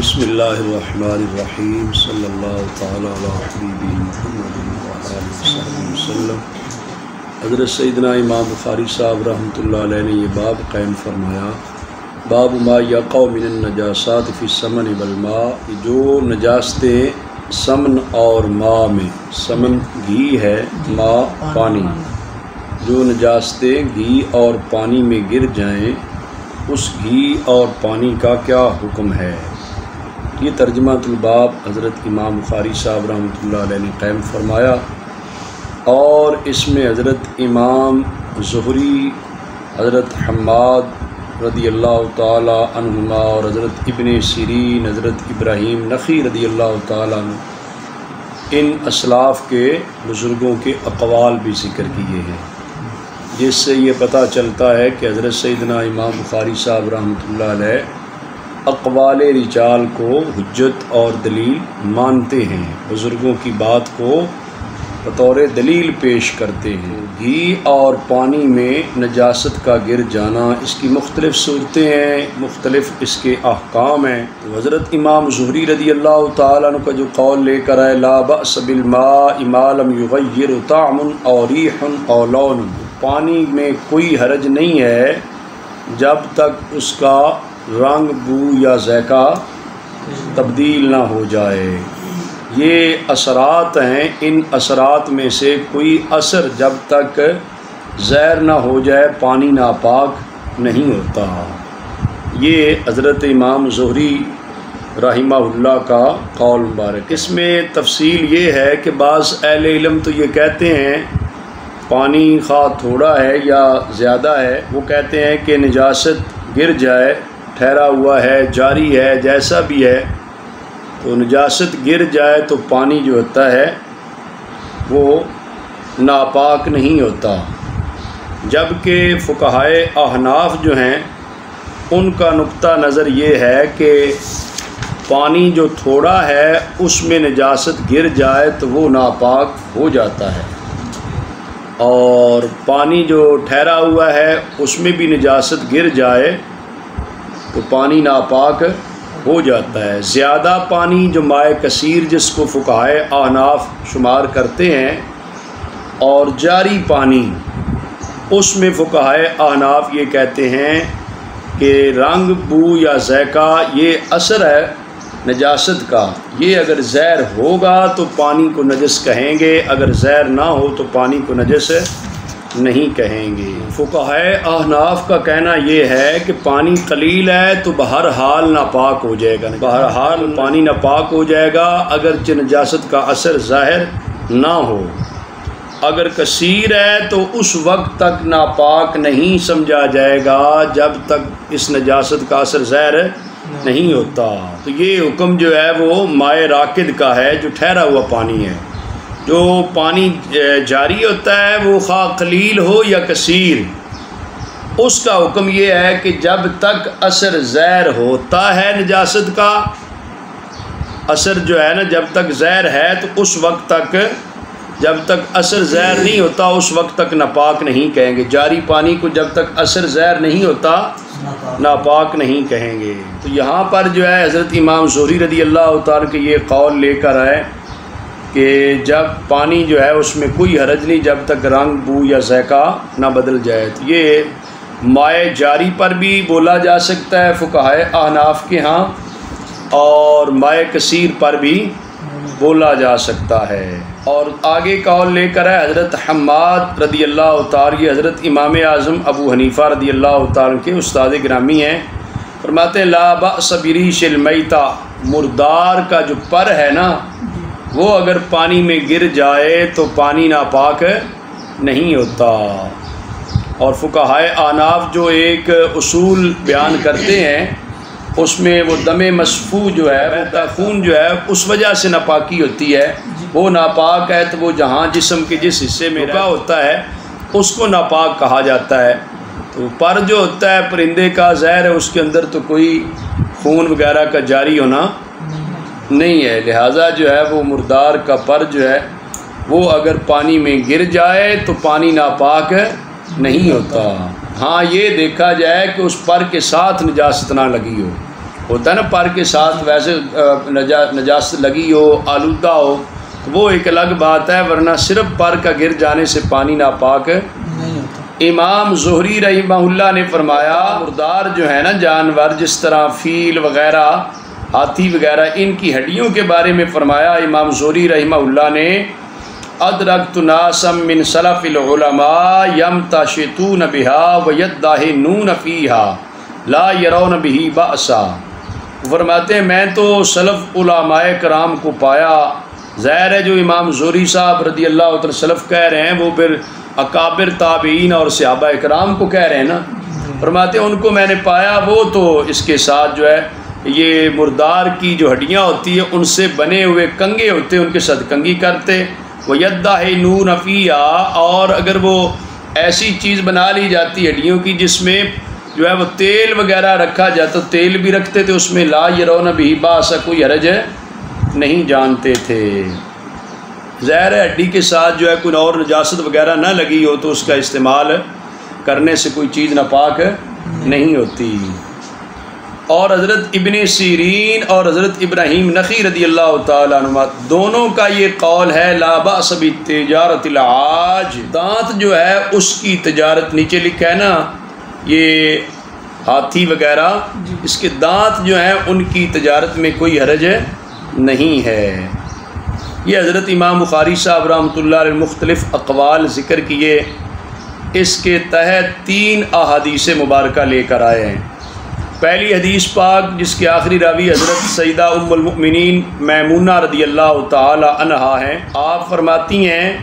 بسم اللہ الرحمن الرحیم صلی اللہ تعالی علی حبیبہ محمد وعلی آلہ وصحبہ وسلم۔ حضرت سیدنا امام بخاری صاحب رحمۃ اللہ علیہ نے یہ باب قائم فرمایا، باب ما یقع من النجاسات فی السمن والماء، جو نجاستیں سمن اور ماء میں، سمن گھی ہے، ماء پانی، جو نجاستیں گھی اور پانی میں گر جائیں اس گھی اور پانی کا کیا حکم ہے۔ یہ ترجمہ الباب حضرت امام بخاری صاحب رحمۃ اللہ علیہ نے قائم فرمایا، اور اس میں حضرت امام زہری، حضرت حماد رضی اللہ تعالی عنہما اور حضرت ابن سیرین، حضرت ابراہیم نخعی رضی اللہ تعالی عنہ، ان اسلاف کے بزرگوں کے اقوال بھی ذکر کیے ہیں، جس سے یہ پتہ چلتا ہے کہ حضرت سیدنا امام بخاری صاحب رحمۃ اللہ علیہ اقوال رجال کو حجت اور دلیل مانتے ہیں، بزرگوں کی بات کو بطور دلیل پیش کرتے ہیں۔ گھی اور پانی میں نجاست کا گر جانا، اس کی مختلف صورتیں ہیں، مختلف اس کے احکام ہیں۔ تو حضرت امام زہری رضی اللہ تعالیٰ عنہ کا جو قول لے کر آئے، لا بأس بالماء ما لم یغیر طعم او ریح او لون، پانی میں کوئی حرج نہیں ہے جب تک اس کا رنگ، بو یا ذائقہ تبدیل نہ ہو جائے۔ یہ اثرات ہیں، ان اثرات میں سے کوئی اثر جب تک زہر نہ ہو جائے پانی ناپاک نہیں ہوتا۔ یہ حضرت امام زہری رحمہ اللہ کا قول مبارک۔ اس میں تفصیل یہ ہے کہ بعض اہل علم تو یہ کہتے ہیں پانی خواہ تھوڑا ہے یا زیادہ ہے، وہ کہتے ہیں کہ نجاست گر جائے، ٹھہرا ہوا ہے، جاری ہے، جیسا بھی ہے، تو نجاست گر جائے تو پانی جو ہوتا ہے وہ ناپاک نہیں ہوتا، جبکہ فقہائے احناف جو ہیں ان کا نقطہ نظر یہ ہے کہ پانی جو تھوڑا ہے اس میں نجاست گر جائے تو وہ ناپاک ہو جاتا ہے، اور پانی جو ٹھہرا ہوا ہے اس میں بھی نجاست گر جائے تو پانی ناپاک ہو جاتا ہے۔ زیادہ پانی جو مائع کثیر جس کو فقہائے احناف شمار کرتے ہیں، اور جاری پانی، اس میں فقہائے احناف یہ کہتے ہیں کہ رنگ، بو یا ذائقہ یہ اثر ہے نجاست کا، یہ اگر زہر ہوگا تو پانی کو نجس کہیں گے، اگر زہر نہ ہو تو پانی کو نجس نہیں کہیں گے۔ فقہائے احناف کا کہنا یہ ہے کہ پانی قلیل ہے تو بہرحال ناپاک ہو جائے گا، بہرحال پانی ناپاک ہو جائے گا اگرچہ نجاست کا اثر ظاہر نہ ہو۔ اگر کثیر ہے تو اس وقت تک ناپاک نہیں سمجھا جائے گا جب تک اس نجاست کا اثر ظاہر نہیں ہوتا۔ تو یہ حکم جو ہے وہ مائع راکد کا ہے، جو ٹھہرا ہوا پانی ہے۔ جو پانی جاری ہوتا ہے وہ خواہ قلیل ہو یا کثیر، اس کا حکم یہ ہے کہ جب تک اثر زہر ہوتا ہے نجاست کا، اثر جو ہے نا جب تک زہر ہے تو اس وقت تک، جب تک اثر زہر نہیں ہوتا اس وقت تک ناپاک نہیں کہیں گے۔ جاری پانی کو جب تک اثر زہر نہیں ہوتا ناپاک نہیں کہیں گے۔ تو یہاں پر جو ہے حضرت امام زہری رضی اللہ تعالیٰ کے یہ قول لے کر آئے کہ جب پانی جو ہے اس میں کوئی حرج نہیں جب تک رنگ، بو یا ذائقہ نہ بدل جائے۔ تو یہ مائع جاری پر بھی بولا جا سکتا ہے فقہائے احناف کے ہاں، اور مائع کثیر پر بھی بولا جا سکتا ہے۔ اور آگے قول لے کر ہے حضرت حماد رضی اللہ تعالیٰ، حضرت امام اعظم ابو حنیفہ رضی اللہ تعالیٰ کے استاد گرامی ہیں، فرماتے ہیں لا بأس بریش المیتہ، مردار کا جو پر ہے نا وہ اگر پانی میں گر جائے تو پانی ناپاک نہیں ہوتا۔ اور فقہائے احناف جو ایک اصول بیان کرتے ہیں اس میں وہ دم مسفوح جو ہے، خون جو ہے اس وجہ سے ناپاکی ہوتی ہے، وہ ناپاک ہے تو وہ جہاں جسم کے جس حصے میں رکا ہوتا ہے اس کو ناپاک کہا جاتا ہے۔ تو پر جو ہوتا ہے پرندے کا زہر ہے، اس کے اندر تو کوئی خون وغیرہ کا جاری ہونا نہیں ہے، لہٰذا جو ہے وہ مردار کا پر جو ہے وہ اگر پانی میں گر جائے تو پانی ناپاک نہیں ہوتا۔ ہاں یہ دیکھا جائے کہ اس پر کے ساتھ نجاست نہ لگی ہو، ہوتا ہے نا پر کے ساتھ ویسے نجاست لگی ہو، آلودہ ہو، تو وہ ایک الگ بات ہے، ورنہ صرف پر کا گر جانے سے پانی ناپاک نہیں ہوتا۔ امام زہری رحمہ اللہ نے فرمایا مردار جو ہے نا جانور، جس طرح فیل وغیرہ، ہاتھی وغیرہ، ان کی ہڈیوں کے بارے میں فرمایا امام زہری رحمہ اللہ نے ادرکت ناسا من سلف العلماء یمتشطون بها ویدہنون فیہا لا یرون بہ بأسا۔ فرماتے ہیں میں تو سلف علماء کرام کو پایا، ظاہر ہے جو امام زہری صاحب رضی اللہ عنہ سلف کہہ رہے ہیں وہ پھر اکابر تابعین اور صحابہ کرام کو کہہ رہے ہیں نا۔ فرماتے ہیں ان کو میں نے پایا، وہ تو اس کے ساتھ جو ہے یہ مردار کی جو ہڈیاں ہوتی ہیں ان سے بنے ہوئے کنگے ہوتے ہیں، ان کے ساتھ کنگھی کرتے، وَيَدَّهِنُونَ فِيهَا، اور اگر وہ ایسی چیز بنا لی جاتی ہڈیوں کی جس میں جو ہے وہ تیل وغیرہ رکھا جاتا، تیل بھی رکھتے تھے اس میں، لا يَرَوْنَ بِهِ بَأْسًا، کوئی حرج نہیں جانتے تھے۔ ظاہر ہے ہڈی کے ساتھ جو ہے کوئی اور نجاست وغیرہ نہ لگی ہو تو اس کا استعمال کرنے سے کوئی چیز ناپاک نہیں ہوتی۔ اور حضرت ابن سیرین اور حضرت ابراہیم نخعی رضی اللہ تعالیٰ عنہ دونوں کا یہ قول ہے لا بأس بالتجارۃ العاج، دانت جو ہے اس کی تجارت، نیچے لکھا ہے نا یہ ہاتھی وغیرہ، اس کے دانت جو ہیں ان کی تجارت میں کوئی حرج نہیں ہے۔ یہ حضرت امام بخاری صاحب رحمۃ اللہ علیہ مختلف اقوال ذکر کیے، اس کے تحت 3 احادیث مبارکہ لے کر آئے ہیں۔ پہلی حدیث پاک جس کے آخری راوی حضرت سیدہ ام المؤمنین میمونہ رضی اللہ تعالی عنہا ہیں، آپ فرماتی ہیں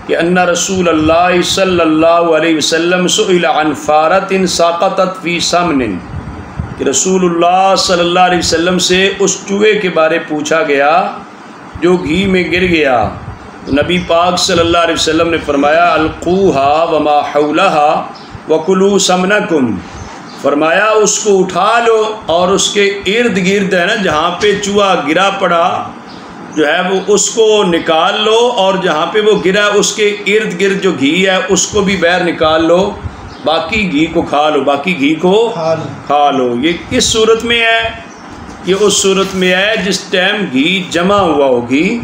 کہ ان رسول اللہ صلی اللہ علیہ وسلم سئل عن فارۃ ساقطت فی سمن، کہ رسول اللہ صلی اللہ علیہ وسلم سے اس چوہے کے بارے پوچھا گیا جو گھی میں گر گیا، نبی پاک صلی اللہ علیہ وسلم نے فرمایا القوہا وما حولہا وکلوا سمنکم، فرمایا اس کو اٹھا لو اور اس کے ارد گرد ہے نا جہاں پہ چوہا گرا پڑا جو ہے وہ اس کو نکال لو، اور جہاں پہ وہ گرا اس کے ارد گرد جو گھی ہے اس کو بھی باہر نکال لو، باقی گھی کو کھا لو، باقی گھی کو کھا لو۔ یہ کس صورت میں ہے؟ یہ اس صورت میں ہے جس ٹائم گھی جمع ہوا ہو، گھی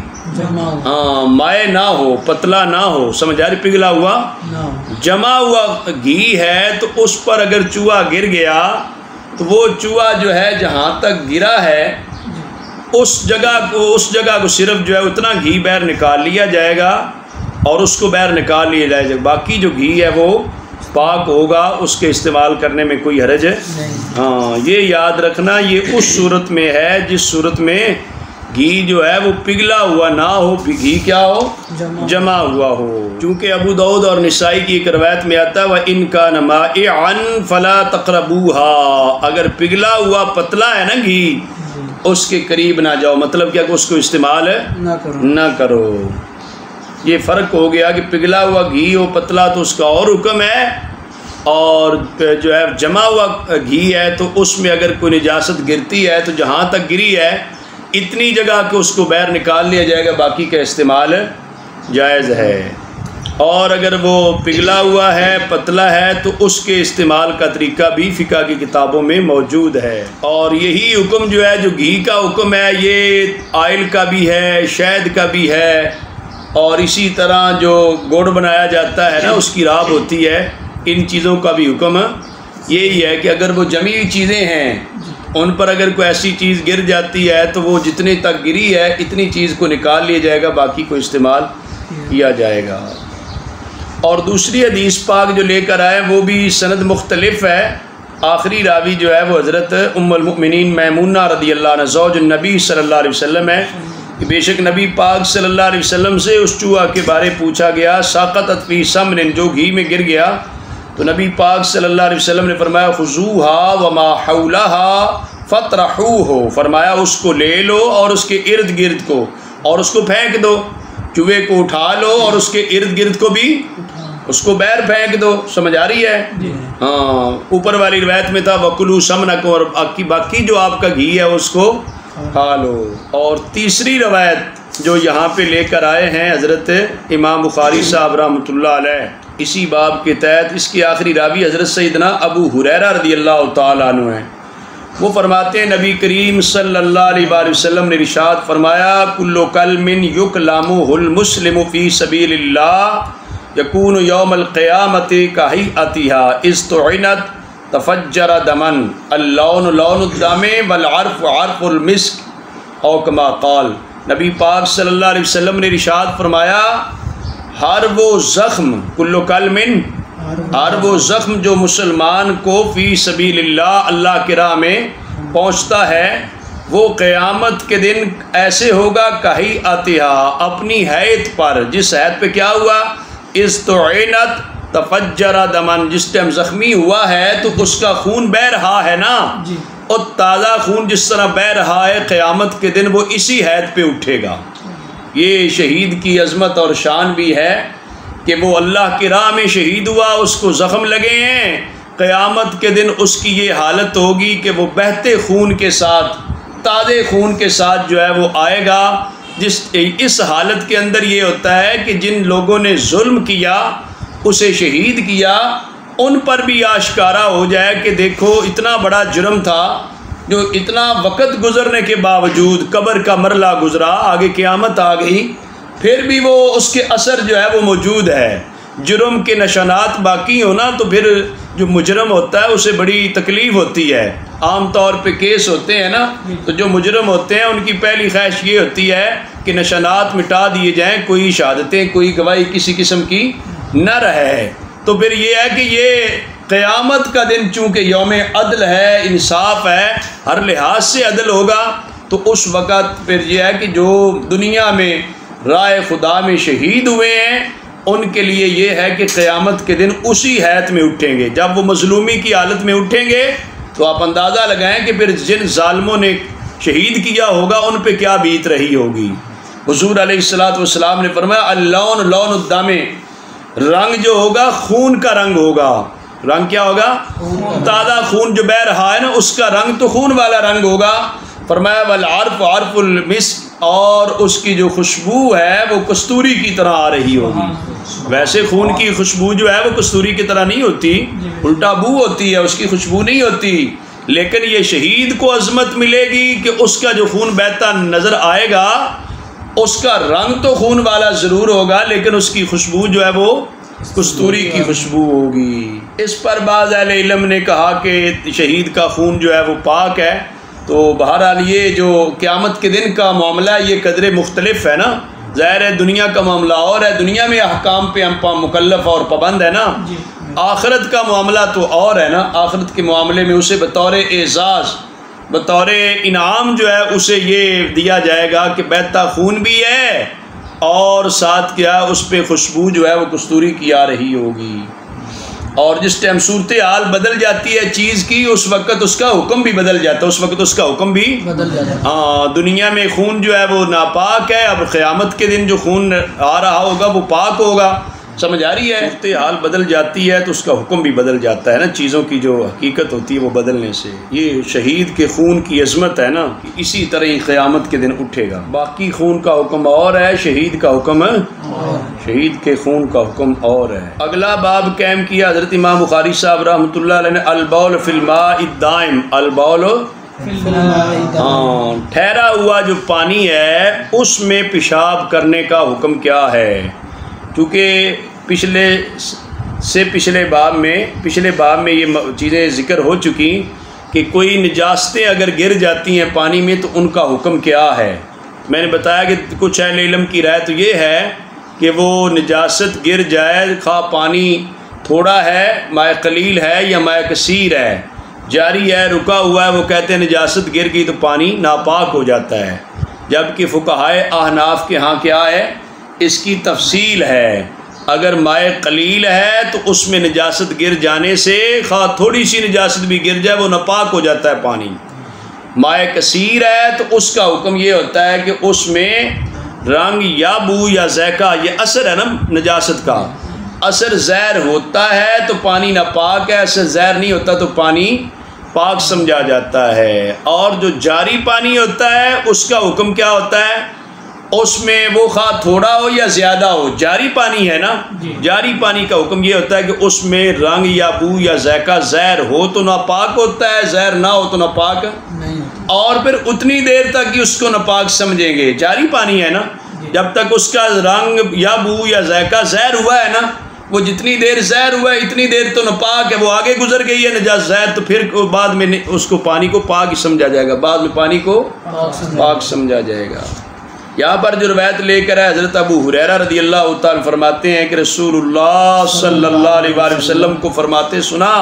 ہاں مائع نہ ہو، پتلا نہ ہو، سمجھ آ رہی، پگھلا ہوا جمع ہوا گھی ہے، تو اس پر اگر چوہا گر گیا تو وہ چوہا جو ہے جہاں تک گرا ہے اس جگہ کو صرف جو ہے اتنا گھی باہر نکال لیا جائے گا اور اس کو باہر نکال لیا جائے گا، باقی جو گھی ہے وہ پاک ہوگا، اس کے استعمال کرنے میں کوئی حرج ہاں یہ یاد رکھنا، یہ اس صورت میں ہے جس صورت میں گھی جو ہے وہ پگھلا ہوا نہ ہو، گھی کیا ہو؟ جمع ہوا ہو۔ چونکہ ابو داؤد اور نسائی کی ایک روایت میں آتا ہے وَإِن كَانَ مَائِعًا فَلَا تَقْرَبُوهَا، اگر پگھلا ہوا پتلا ہے نا گھی اس کے قریب نہ جاؤ، مطلب کیا کہ اس کو استعمال نہ کرو۔ یہ فرق ہو گیا کہ پگھلا ہوا گھی ہو پتلا تو اس کا اور حکم ہے، اور جو ہے جمع ہوا گھی ہے تو اس میں اگر کوئی نجاست گرتی ہے تو جہاں تک گری ہے اتنی جگہ کہ اس کو باہر نکال لیا جائے گا، باقی کا استعمال جائز ہے۔ اور اگر وہ پگھلا ہوا ہے پتلا ہے تو اس کے استعمال کا طریقہ بھی فقہ کی کتابوں میں موجود ہے۔ اور یہی حکم جو ہے جو گھی کا حکم ہے یہ آئل کا بھی ہے، شہد کا بھی ہے، اور اسی طرح جو گڑ بنایا جاتا ہے نا اس کی راب ہوتی ہے، ان چیزوں کا بھی حکم یہی ہے کہ اگر وہ جمی ہوئی چیزیں ہیں ان پر اگر کوئی ایسی چیز گر جاتی ہے تو وہ جتنے تک گری ہے اتنی چیز کو نکال لیا جائے گا، باقی کو استعمال کیا جائے گا۔ اور دوسری حدیث پاک جو لے کر آئے وہ بھی سند مختلف ہے، آخری راوی جو ہے وہ حضرت ام المؤمنین میمونہ رضی اللہ عنہ زوج النبی صلی اللہ علیہ وسلم ہے کہ بے شک نبی پاک صلی اللہ علیہ وسلم سے اس چوہا کے بارے پوچھا گیا ساقطت فی سمن، جو گھی میں گر گیا، تو نبی پاک صلی اللہ علیہ وسلم نے فرمایا خذوہا وما حولہا فطرحوہ، فرمایا اس کو لے لو اور اس کے ارد گرد کو، اور اس کو پھینک دو، چوہے کو اٹھا لو اور اس کے ارد گرد کو بھی اس کو باہر پھینک دو، سمجھ آ رہی ہے؟ ہاں اوپر والی روایت میں تھا وَكُلُوا سَمْنَكُمْ، اور باقی جو آپ کا گھی ہے اس کو کھا لو۔ اور تیسری روایت جو یہاں پہ لے کر آئے ہیں حضرت امام بخاری صاحب رحمۃ اللہ علیہ اسی باب کے تحت، اس کے آخری راوی حضرت سیدنا ابو ہریرہ رضی اللہ تعالیٰ عنہ ہیں، وہ فرماتے ہیں نبی کریم صلی اللہ علیہ وآلہ وسلم نے ارشاد فرمایا کل کلم یکلمہ المسلم فی سبیل اللہ یکون یوم القیامت کہیئتھا اذ طعنت تفجر دما اللون لون الدم والعرف عرف المسک او کما قال۔ نبی پاک صلی اللہ علیہ وسلم نے ارشاد فرمایا ہر وہ زخم کل کلم ہر وہ زخم جو مسلمان کو فی سبیل اللہ اللہ کی راہ میں پہنچتا ہے وہ قیامت کے دن ایسے ہوگا کہیئتھا اپنی حیت پر، جس حیت پہ کیا ہوا، اذ طعنت تفجر دمن، جس ٹائم زخمی ہوا ہے تو اس کا خون بہہ رہا ہے نا، اور تازہ خون جس طرح بہہ رہا ہے قیامت کے دن وہ اسی حیت پہ اٹھے گا۔ یہ شہید کی عظمت اور شان بھی ہے کہ وہ اللہ کی راہ میں شہید ہوا، اس کو زخم لگے ہیں، قیامت کے دن اس کی یہ حالت ہوگی کہ وہ بہتے خون کے ساتھ، تازے خون کے ساتھ جو ہے وہ آئے گا۔ اس حالت کے اندر یہ ہوتا ہے کہ جن لوگوں نے ظلم کیا، اسے شہید کیا، ان پر بھی آشکارا ہو جائے کہ دیکھو اتنا بڑا جرم تھا، جو اتنا وقت گزرنے کے باوجود قبر کا مرحلہ گزرا، آگے قیامت آ گئی، پھر بھی وہ اس کے اثر جو ہے وہ موجود ہے۔ جرم کے نشانات باقی ہونا تو پھر جو مجرم ہوتا ہے اسے بڑی تکلیف ہوتی ہے۔ عام طور پہ کیس ہوتے ہیں نا، تو جو مجرم ہوتے ہیں ان کی پہلی خواہش یہ ہوتی ہے کہ نشانات مٹا دیے جائیں، کوئی شہادتیں کوئی گواہی کسی قسم کی نہ رہے۔ تو پھر یہ ہے کہ یہ قیامت کا دن چونکہ یوم عدل ہے، انصاف ہے، ہر لحاظ سے عدل ہوگا، تو اس وقت پھر یہ ہے کہ جو دنیا میں راہ خدا میں شہید ہوئے ہیں ان کے لیے یہ ہے کہ قیامت کے دن اسی حیت میں اٹھیں گے۔ جب وہ مظلومی کی حالت میں اٹھیں گے تو آپ اندازہ لگائیں کہ پھر جن ظالموں نے شہید کیا ہوگا ان پہ کیا بیت رہی ہوگی۔ حضور علیہ السلام نے فرمایا اللون لون الدم، رنگ جو ہوگا خون کا رنگ ہوگا۔ رنگ کیا ہوگا؟ تازہ خون جو بہہ رہا ہے نا اس کا رنگ تو خون والا رنگ ہوگا۔ فرمایا والعرف عرف المسک، اور اس کی جو خوشبو ہے وہ کستوری کی طرح آ رہی ہوگی۔ ویسے خون کی خوشبو جو ہے وہ کستوری کی طرح نہیں ہوتی، الٹا بو ہوتی ہے، اس کی خوشبو نہیں ہوتی، لیکن یہ شہید کو عظمت ملے گی کہ اس کا جو خون بہتا نظر آئے گا اس کا رنگ تو خون والا ضرور ہوگا لیکن اس کی خوشبو جو ہے وہ کستوری کی خوشبو ہوگی۔ اس پر بعض اہل علم نے کہا کہ شہید کا خون جو ہے وہ پاک ہے۔ تو بہرحال یہ جو قیامت کے دن کا معاملہ ہے یہ قدرے مختلف ہے نا، ظاہر ہے دنیا کا معاملہ اور ہے، دنیا میں احکام پہ ہم مکلف اور پابند ہے نا، آخرت کا معاملہ تو اور ہے نا۔ آخرت کے معاملے میں اسے بطور اعزاز بطور انعام جو ہے اسے یہ دیا جائے گا کہ بہتا خون بھی ہے اور ساتھ کیا اس پہ خوشبو جو ہے وہ کستوری کی آ رہی ہوگی۔ اور جس ٹائم صورتحال بدل جاتی ہے چیز کی اس وقت اس کا حکم بھی بدل جاتا ہے، اس وقت اس کا حکم بھی بدل جاتا ہے۔ ہاں، دنیا میں خون جو ہے وہ ناپاک ہے، اب قیامت کے دن جو خون آ رہا ہوگا وہ پاک ہوگا۔ سمجھ آ رہی ہے؟ صورتحال بدل جاتی ہے تو اس کا حکم بھی بدل جاتا ہے نا، چیزوں کی جو حقیقت ہوتی ہے وہ بدلنے سے۔ یہ شہید کے خون کی عظمت ہے نا، اسی طرح ہی قیامت کے دن اٹھے گا۔ باقی خون کا حکم اور ہے، شہید کا حکم شہید کے خون کا حکم اور ہے۔ اگلا باب قائم کیا حضرت امام بخاری صاحب رحمۃ اللہ علیہ نے، البول فی الماء الدائم، البول ٹھہرا ہوا جو پانی ہے اس میں پیشاب کرنے کا حکم کیا ہے؟ کیونکہ پچھلے باب میں یہ چیزیں ذکر ہو چکی کہ کوئی نجاستیں اگر گر جاتی ہیں پانی میں تو ان کا حکم کیا ہے۔ میں نے بتایا کہ کچھ اہل علم کی رائے تو یہ ہے کہ وہ نجاست گر جائے، خواہ پانی تھوڑا ہے، ماء قلیل ہے یا ماء کثیر ہے، جاری ہے، رکا ہوا ہے، وہ کہتے ہیں نجاست گر گئی تو پانی ناپاک ہو جاتا ہے۔ جبکہ فقہائے احناف کے ہاں کیا ہے، اس کی تفصیل ہے۔ اگر ماء قلیل ہے تو اس میں نجاست گر جانے سے خواہ تھوڑی سی نجاست بھی گر جائے وہ ناپاک ہو جاتا ہے پانی۔ ماء کثیر ہے تو اس کا حکم یہ ہوتا ہے کہ اس میں رنگ یا بو یا ذائقہ، یہ اثر ہے نا نجاست کا، اثر زہر ہوتا ہے تو پانی ناپاک ہے، اثر زہر نہیں ہوتا تو پانی پاک سمجھا جاتا ہے۔ اور جو جاری پانی ہوتا ہے اس کا حکم کیا ہوتا ہے؟ اس میں وہ خواہ تھوڑا ہو یا زیادہ ہو، جاری پانی ہے نا، جاری پانی کا حکم یہ ہوتا ہے کہ اس میں رنگ یا بو یا ذائقہ زہر ہو تو ناپاک ہوتا ہے، زہر نہ ہو تو ناپاک نہیں، اور پھر اتنی دیر تک ہی اس کو ناپاک سمجھیں گے، جاری پانی ہے نا، جب تک اس کا رنگ یا بو یا ذائقہ زہر ہوا ہے نا، وہ جتنی دیر زہر ہوا ہے اتنی دیر تو ناپاک ہے، وہ آگے گزر گئی ہے نجاست زہر، تو پھر بعد میں اس کو پانی کو پاک ہی سمجھا جائے گا، بعد میں پانی کو پاک سمجھا جائے گا۔ یہاں پر جو روایت لے کر ہے حضرت ابو ہریرہ رضی اللہ تعالیٰ فرماتے ہیں کہ رسول اللہ صلی اللہ علیہ وآلہ وسلم کو فرماتے سنا،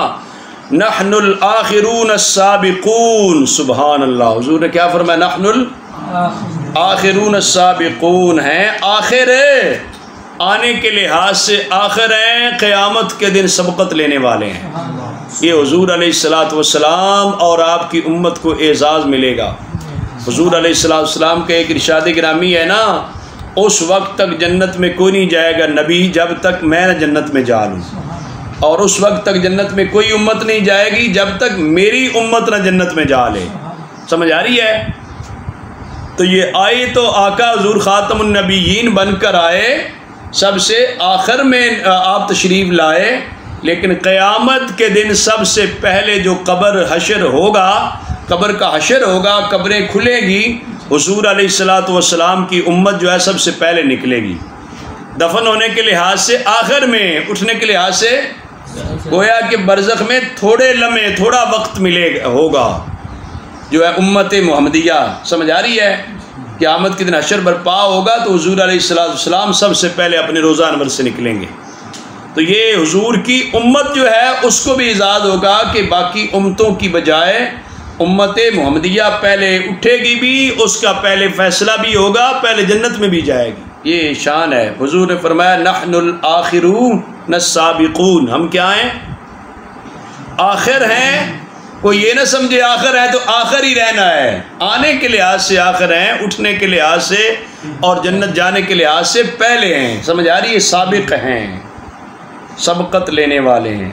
نحن الآخرون السابقون، سبحان اللہ، حضور نے کیا فرمایا؟ نحن الآخرون السابقون ہیں، آخر آنے کے لحاظ سے آخر ہیں، قیامت کے دن سبقت لینے والے ہیں۔ یہ حضور علیہ السلام اور آپ کی امت کو اعزاز ملے گا۔ حضور علیہ السلام کا ایک ارشاد گرامی ہے نا، اس وقت تک جنت میں کوئی نہیں جائے گا نبی جب تک میں نہ جنت میں جا لوں، اور اس وقت تک جنت میں کوئی امت نہیں جائے گی جب تک میری امت نہ جنت میں جا لے۔ سمجھ آ رہی ہے؟ تو یہ آئے تو آقا حضور خاتم النبیین بن کر آئے، سب سے آخر میں آپ تشریف لائے، لیکن قیامت کے دن سب سے پہلے جو قبر حشر ہوگا، قبر کا حشر ہوگا، قبریں کھلے گی، حضور علیہ السلام کی امت جو ہے سب سے پہلے نکلے گی، دفن ہونے کے لحاظ سے آخر میں، اٹھنے کے لحاظ سے گویا کہ برزخ میں تھوڑے لمحے، تھوڑا وقت ملے ہوگا جو ہے امت محمدیہ۔ سمجھ آ رہی ہے؟ قیامت کے دن حشر برپا ہوگا تو حضور علیہ السلام سب سے پہلے اپنے روضہ انور سے نکلیں گے، تو یہ حضور کی امت جو ہے اس کو بھی اعزاز ہوگا کہ باقی امتوں کی بجائے امت محمدیہ پہلے اٹھے گی بھی، اس کا پہلے فیصلہ بھی ہوگا، پہلے جنت میں بھی جائے گی، یہ شان ہے۔ حضور نے فرمایا نحن الآخرون السابقون، ہم کیا ہیں؟ آخر ہیں، کوئی یہ نہ سمجھے آخر ہے تو آخر ہی رہنا ہے، آنے کے لحاظ سے آخر ہیں، اٹھنے کے لحاظ سے اور جنت جانے کے لحاظ سے پہلے ہیں۔ سمجھ آ رہی ہے؟ سابق ہیں، سبقت لینے والے ہیں۔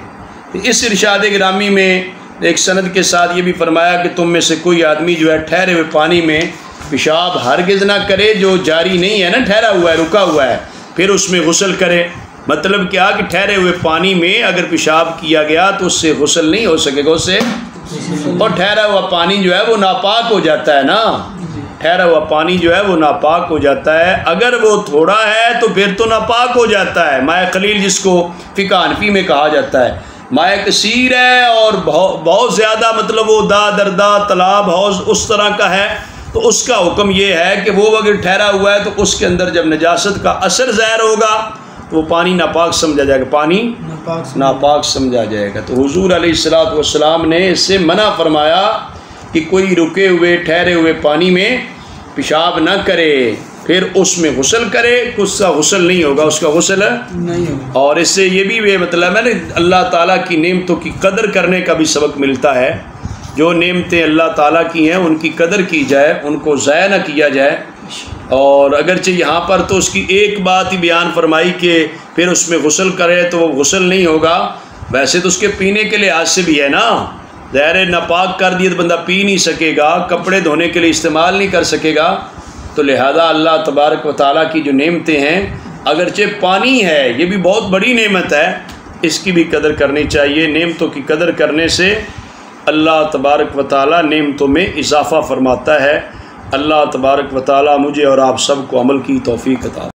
اس ارشاد گرامی میں ایک سند کے ساتھ یہ بھی فرمایا کہ تم میں سے کوئی آدمی جو ہے ٹھہرے ہوئے پانی میں پیشاب ہرگز نہ کرے، جو جاری نہیں ہے نا، ٹھہرا ہوا ہے، رکا ہوا ہے، پھر اس میں غسل کرے۔ مطلب کیا کہ ٹھہرے ہوئے پانی میں اگر پیشاب کیا گیا تو اس سے غسل نہیں ہو سکے گا، اس سے، اور ٹھہرا ہوا پانی جو ہے وہ ناپاک ہو جاتا ہے نا، ٹھہرا ہوا پانی جو ہے وہ ناپاک ہو جاتا ہے، اگر وہ تھوڑا ہے تو پھر تو ناپاک ہو جاتا ہے۔ مائع قلیل جس کو فقہ حنفی میں کہا جاتا ہے، مائع کثیر ہے اور بہت زیادہ، مطلب وہ دردا تالاب حوض اس طرح کا ہے، تو اس کا حکم یہ ہے کہ وہ اگر ٹھہرا ہوا ہے تو اس کے اندر جب نجاست کا اثر ظاہر ہوگا تو وہ پانی ناپاک سمجھا جائے گا، پانی ناپاک سمجھا جائے گا۔ تو حضور علیہ السلام نے اس سے منع فرمایا کہ کوئی رکے ہوئے ٹھہرے ہوئے پانی میں پیشاب نہ کرے، پھر اس میں غسل کرے، اس کا غسل نہیں ہوگا، اس کا غسل نہیں ہوگا۔ اور اس سے یہ بھی مطلب ہے نا، اللہ تعالیٰ کی نعمتوں کی قدر کرنے کا بھی سبق ملتا ہے، جو نعمتیں اللہ تعالیٰ کی ہیں ان کی قدر کی جائے، ان کو ضائع نہ کیا جائے۔ اور اگرچہ یہاں پر تو اس کی ایک بات ہی بیان فرمائی کہ پھر اس میں غسل کرے تو وہ غسل نہیں ہوگا، ویسے تو اس کے پینے کے لحاظ سے بھی ہے نا، ظاہر ناپاک کر دیے تو بندہ پی نہیں سکے گا، کپڑے دھونے کے لیے استعمال نہیں کر سکے گا، تو لہذا اللہ تبارک و تعالیٰ کی جو نعمتیں ہیں، اگرچہ پانی ہے یہ بھی بہت بڑی نعمت ہے، اس کی بھی قدر کرنی چاہیے۔ نعمتوں کی قدر کرنے سے اللہ تبارک و تعالیٰ نعمتوں میں اضافہ فرماتا ہے۔ اللہ تبارک و تعالیٰ مجھے اور آپ سب کو عمل کی توفیق عطا